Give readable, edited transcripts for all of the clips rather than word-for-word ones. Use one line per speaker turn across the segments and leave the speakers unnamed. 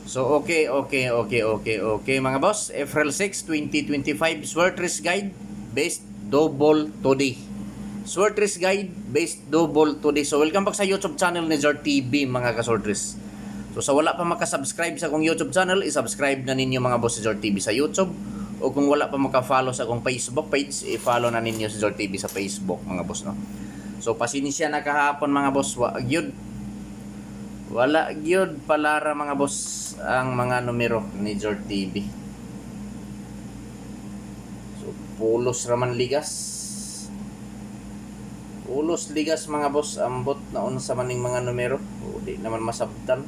So, okay, mga boss. April 6, 2025, Sword Race Guide based double today. Sword Race Guide based double today. So, welcome back sa YouTube channel ni Zor TV, mga ka-Sword Race. So, sa wala pa makasubscribe sa akong YouTube channel, isubscribe na ninyo mga boss si Zor TV sa YouTube. O kung wala pa maka-follow sa akong Facebook page, i-follow na ninyo si Zor TV sa Facebook, mga boss, no? So, pasinisya na kahapon, mga boss. Wala gyud palara mga boss ang mga numero ni Zor TV. So pulos raman ligas. Pulos ligas mga boss, ambot na unsa maning mga numero. O di naman masabtan.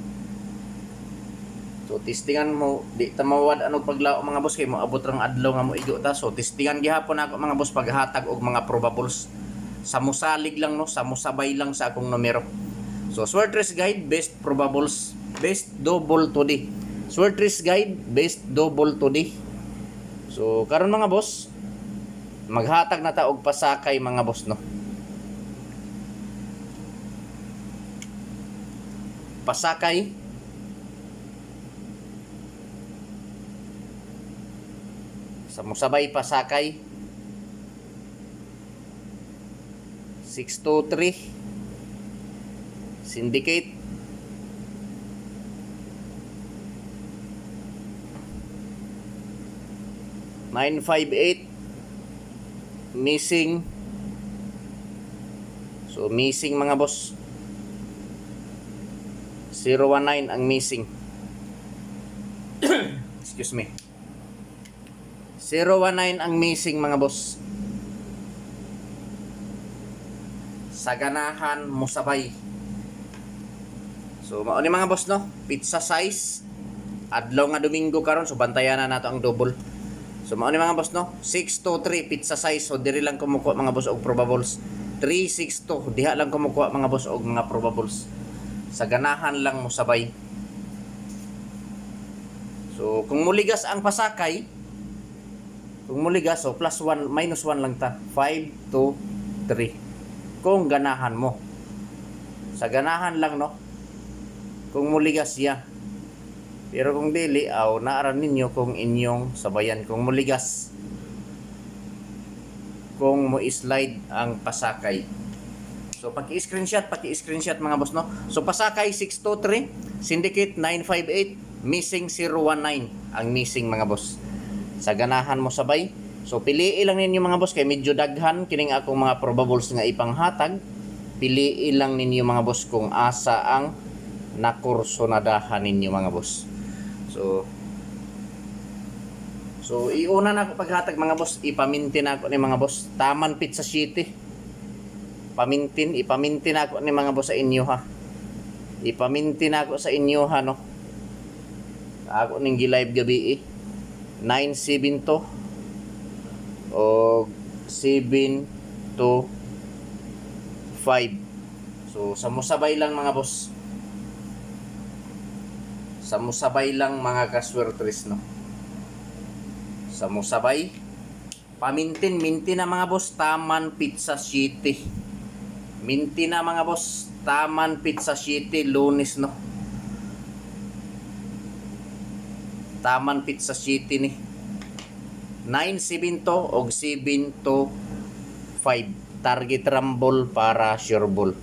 So testingan mo, di ta mawad ano paglao mga boss kay mo abot rang adlaw nga mo igo ta. So testingan gihapon ako mga boss paghatag og mga probables. Samusalig lang no, samusabay lang sa akong numero. So, Sword Race Guide, best probables, best double today. Sword Race Guide, best double today. So, karon mga boss, maghatag na ta og pasakay mga boss, no? Pasakay. Sa musabay pasakay. 623. Syndicate. (958) missing. So missing mga boss. 019 ang missing. Excuse me. 019 ang missing mga boss. Sa ganahan musabay. So mao ni mga boss no, pizza size. Adlaw nga Domingo karon so bantayan na nato ang double. So mao ni mga boss no, 623 pizza size. So diri lang kumukuha mga boss og probables. 362 diha lang kumukuha mga boss og mga probables. Sa ganahan lang mo sabay. So kung muligas ang pasakay, kung muligas so plus 1 minus 1 lang ta. 5 to 3. Kung ganahan mo. Sa ganahan lang no. Kung muligas siya. Pero kung dili, naaran ninyo kung inyong sabayan. Kung muligas, kung mo slide ang pasakay. So, paki-screenshot mga boss, no? So, pasakay 623, syndicate 958, missing 019 ang missing mga boss. Sa ganahan mo sabay. So, piliin lang ninyo mga boss, kay medyo daghan, kining akong mga probables nga ipanghatag. Piliin lang ninyo mga boss kung asa ang nakursonadahan ninyo mga boss. So iuna na ako paghatag mga boss, ipamintin ako ni mga boss. Taman Pizza City. Ipamintin ako ni mga boss sa inyo ha. Ipamintin ako sa inyo ha no. Ako ning gi-live gabi 972 o 7 to 5. So samusabay lang mga boss. Samusabay lang mga kaswertres no. Samusabay. Pamintin na mga boss, Taman Pizza City. Minti na mga boss, Taman Pizza City, Lunes no. Taman Pizza City ni. 972 og 7 to 5. Target rumble para sure ball.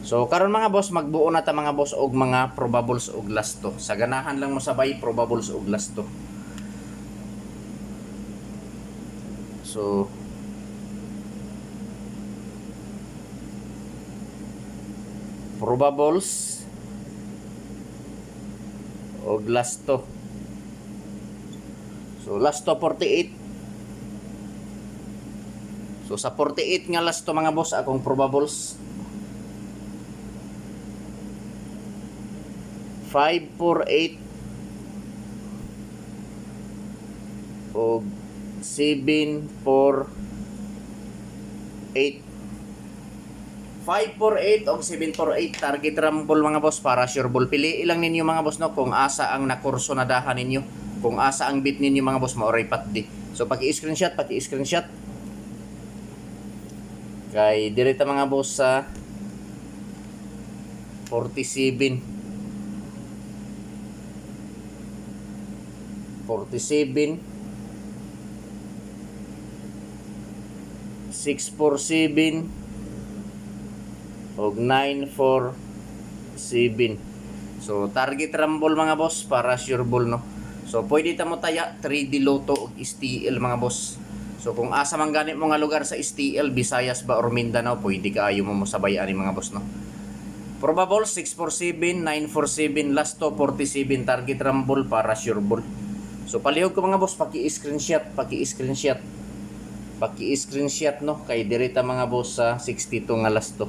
So karon mga boss, magbuo na ta mga boss og mga probables og lasto. Sa ganahan lang mo sabay probables og lasto. So probables og lasto. So lasto 48. So sa 48 nga lasto mga boss akong probables 548 o 748. 548 o 748 target rumble mga boss para sure ball. Pili lang ninyo mga boss no kung asa ang nakursonadahan ninyo, kung asa ang bit ninyo mga boss, maoray patdi. So paki-screenshot kay direta mga boss sa 47 47, 647 og 947. So target rumble mga boss para sure ball no. So pwede ta mo taya 3D Lotto og STL mga boss. So kung asa man ganit mo nga lugar sa STL, Visayas ba or Mindanao, pwede kaayo mo mosabay ani mga boss no. Probable 647, 947, last to 47 target rumble para sure ball. So palihog ko mga boss, paki-screenshot no kay direta mga boss sa 62 nga last to.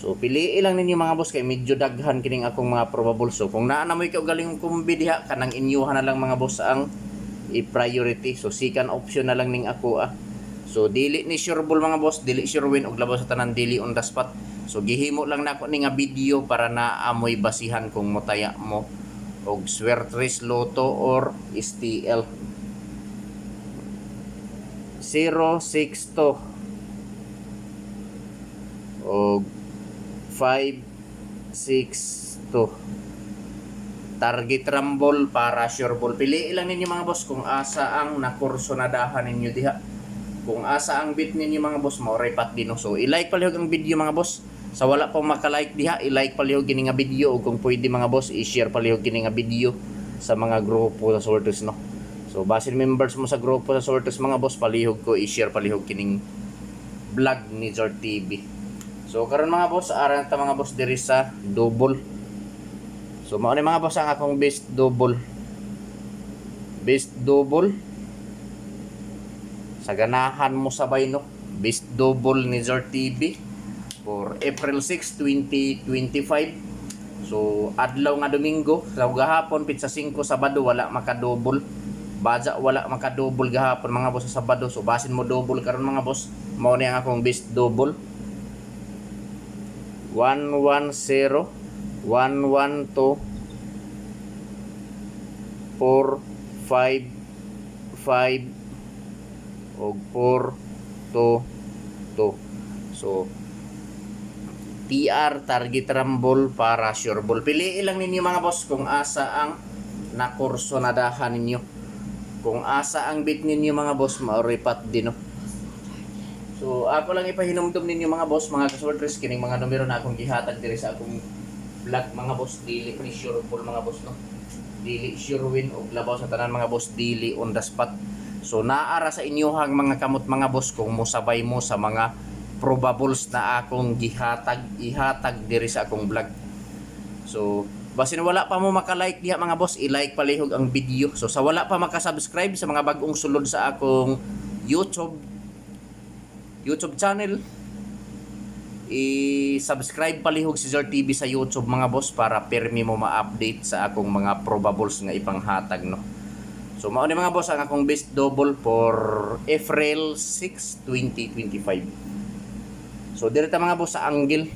So piliin lang ninyo mga boss kay medyo daghan kining akong mga probable. So kung naa na mo ikaw galing kumbi diha, kanang inyuhan na lang mga boss ang i-priority. So second option na lang ning ako So dili ni sure ball mga boss, dili sure win og labaw sa tanan, dili on the spot. So gihimo lang nako ni nga video para na amoy basihan kung motaya mo og Swertres Lotto or STL. 062 og 562 target rumble para sure ball. Piliin lang ninyo mga boss kung asa ang nakursonadahan ninyo diha. Kung asa ang bit ninyo mga boss, maoray pat din. So i-like palihog ang video mga boss. Sa wala pang maka-like diha, i-like palihog kini nga video, o kung pwede mga boss, i-share palihog kini nga video sa mga grupo sa Sortes no. So basin members mo sa grupo sa Sortes mga boss, palihog ko i-share palihog kining vlog ni Zor TV. So karon mga boss, aran ta mga boss diri sa double. So mao ni mga boss ang akong best double. Best double. Sa ganahan mo sabay no. Best double ni Zor TV for April 6, 2025. So adlaw nga Domingo, sa gahapon pizza 5 Sabado wala maka-double. Baja wala maka-double gahapon mga boss sa Sabado. So basin mo double karon mga boss. Mao ni ang akong best double. 110 112 455 og 422. So TR target rumble para sure ball. Piliin lang ninyo mga boss kung asa ang nakursonadahan ninyo. Kung asa ang bit ninyo mga boss, maoripat din no. So ako lang ipahinumdum ninyo mga boss, mga kasortres, kining mga numero na akong gihatag diri sa akong vlog mga boss, dili ni sure ball mga boss no. Dili sure win og labaw sa tanan mga boss, dili on the spot. So naara sa inyohang mga kamot mga boss kung mosabay mo sa mga probables na akong ihatag diri sa akong vlog. So basin wala pa mo maka-like diha mga boss, i-like palihog ang video. So sa wala pa maka-subscribe sa mga bagong sulod sa akong YouTube channel, i-subscribe palihog si Zor TV sa YouTube mga boss para permi mo ma-update sa akong mga probables nga ipanghatag no. So mao ni mga boss ang akong best double for April 6, 2025. So direta mga boss sa angle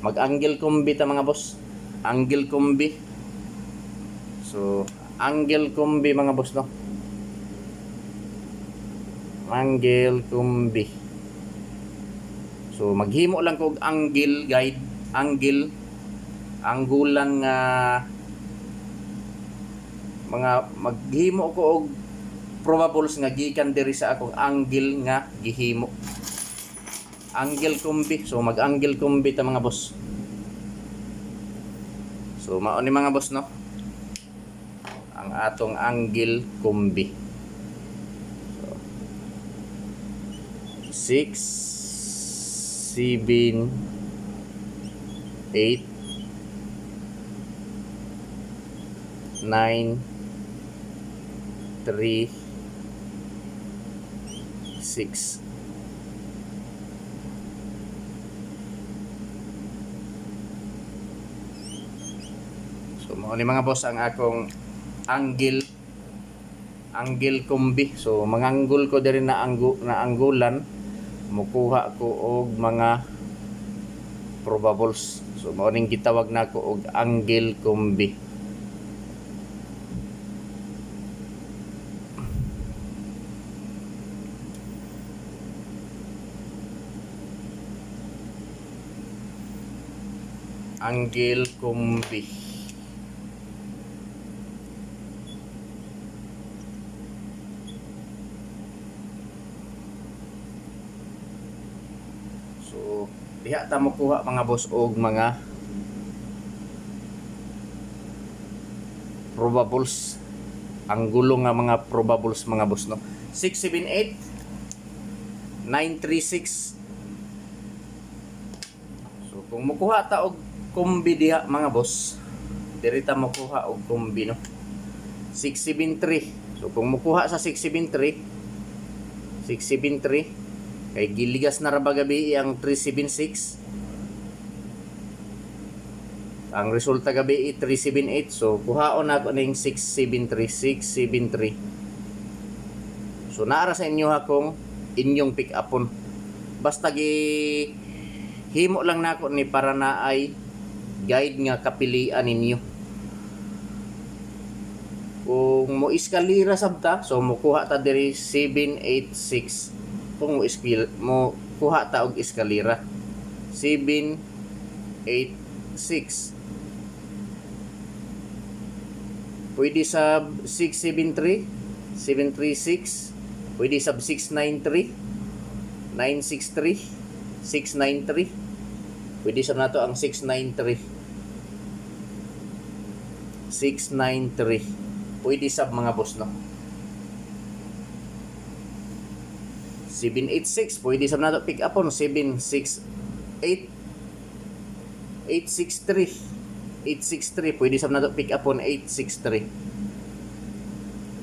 mag-angle combi ta mga boss. Angle combi. So angle combi mga boss no. Angle combi. So maghimo lang ko og angle guide, anggulan nga mga maghimo ko og probables nga gikan diri sa akong angle nga gihimo. Angle combi. So mag-angle combi ta mga boss. So mao ni mga boss no. Ang atong angle combi. 6 7 8 9 3 6. So mao ni mga boss ang akong angle combi. So manganggol ko diri na anggulan, mukuha ko og mga probables. So mao ning gitawag nako og angle combi. Angle combi. Diha ta mo kuha mga boss og mga probables. Ang gulo nga mga probables mga boss no. 678 936. So kung mukuha ta og kombi diha mga boss, diri ta makuha og kombi no. 673. So kung mukuha sa 673 kay giligas na ra ba gabi ang 376. Ang resulta gabi 378. So kuhaon na ko ning 673. So naara sa inyo akong inyong pick upon. Basta gi himo lang nako ni para na ay guide nga kapilian ninyo. Kung mo iskalira sabta, so mo kuha ta diri 786. Kung mo kuha ta og iskalira 786. Pwede sab 673, 736, pwede sab 693, 963, 693. Pwede sab nato ang 693. 693. Pwede sab mga boss no. 786 pwede sab nato pick up on 768. 863 pwede sab nato pick up on 863.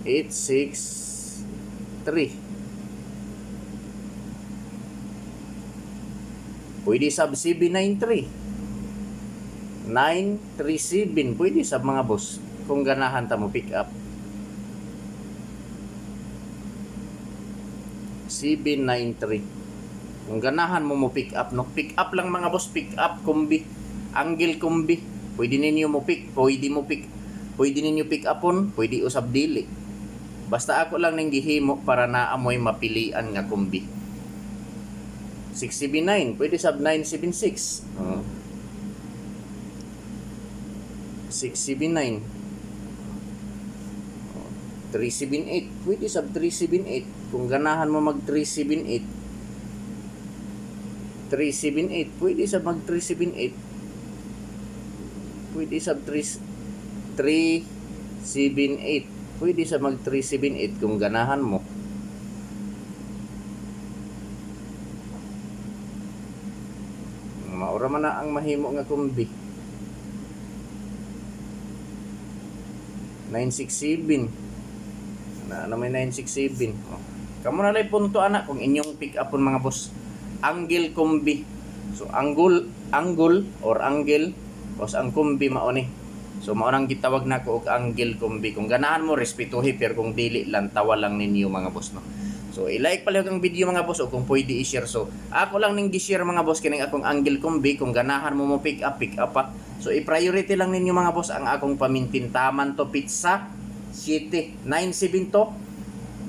863 pwede sab 793. 937 pwede sab mga boss kung ganahan ta mo pick up. 793 kung ganahan mo pick up no. Pick up lang mga boss, pick up kombi, angle kombi. Pwede ninyo mo pick, pwede ninyo pick upon, pwede usab dili. Basta ako lang ning gihimo para naamoy mapilian nga kombi. 679 pwede sab 976. 679. 378 pwede sab 378 kung ganahan mo mag 378. 378 pwede sab mag 378. Pwede sab 378 pwede sab mag 378 kung ganahan mo. Maura man na ang mahimo nga kombi. 967 na may 967. Kamo na lay punto anak kung inyong pick upon mga boss. Angle kombi. So angle or angle os ang kombi mao ni. So mao nang gitawag nako og angle kombi. Kung ganahan mo respetuhi pero kung dili lang tawa lang ninyo mga boss no. So i-like pala ang video mga boss o kung pwede i-share. So ako lang ning gi-share mga boss kining akong angle kombi. Kung ganahan mo pick up pa. So i-priority lang ninyo mga boss ang akong pamintin taman to pizza City 97 to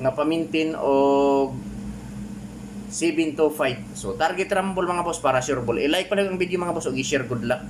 nga pamintin og 725. So target rumble mga boss para sure ball. I-like pala ang video mga boss o i-share. Good luck.